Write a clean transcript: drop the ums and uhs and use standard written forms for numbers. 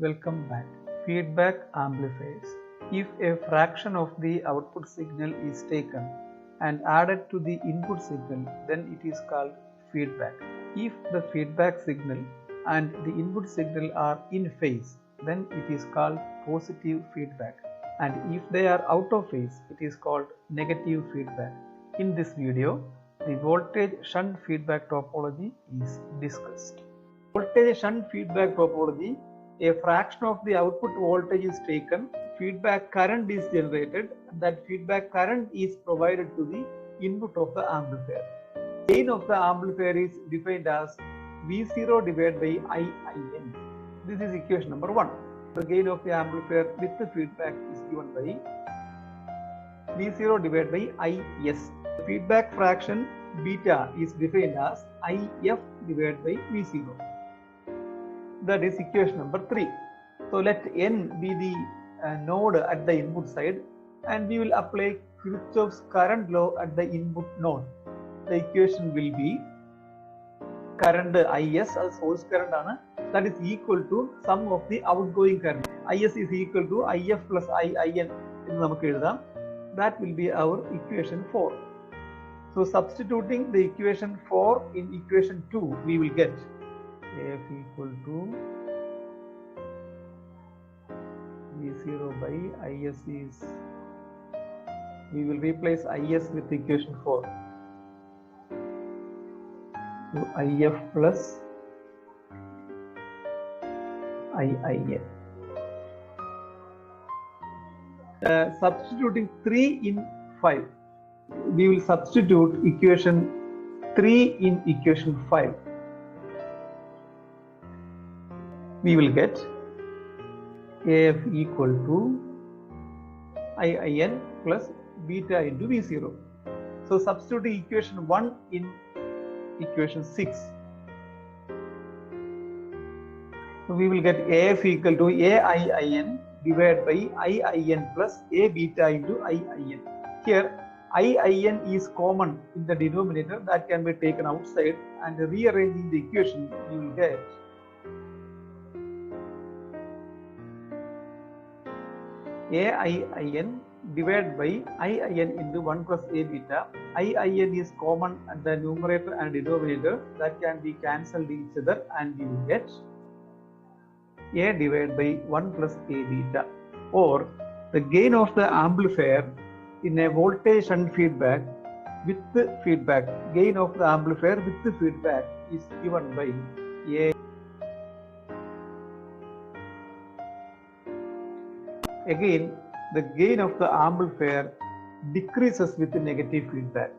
Welcome back. Feedback amplifiers. If a fraction of the output signal is taken and added to the input signal, then it is called feedback. If the feedback signal and the input signal are in phase, then it is called positive feedback. And if they are out of phase, it is called negative feedback. In this video, the voltage shunt feedback topology is discussed. Voltage shunt feedback topology: a fraction of the output voltage is taken, feedback current is generated, and that feedback current is provided to the input of the amplifier. Gain of the amplifier is defined as V0 divided by IIN. This is equation number 1. The gain of the amplifier with the feedback is given by V0 divided by IS. The feedback fraction beta is defined as IF divided by V0. That is equation number 3. So let N be the node at the input side, and we will apply Kirchhoff's current law at the input node. The equation will be current IS as source current that is equal to sum of the outgoing current. IS is equal to IF plus IIN. That will be our equation 4. So substituting the equation 4 in equation 2, we will get F equal to V0 by IS is, we will replace IS with equation 4. So IF plus IIN. Substituting 3 in 5, we will substitute equation 3 in equation 5. We will get AF equal to IIN plus beta into V0. So substituting equation 1 in equation 6. So we will get AF equal to AIIN divided by IIN plus A beta into IIN. Here IIN is common in the denominator, that can be taken outside, and rearranging the equation you will get AIIN divided by IIN into 1 plus A beta. IIN is common at the numerator and denominator, that can be cancelled each other, and we will get A divided by 1 plus A beta. Or the gain of the amplifier in a voltage shunt feedback with the feedback, gain of the amplifier with the feedback is given by A. Again, the gain of the amplifier decreases with the negative feedback.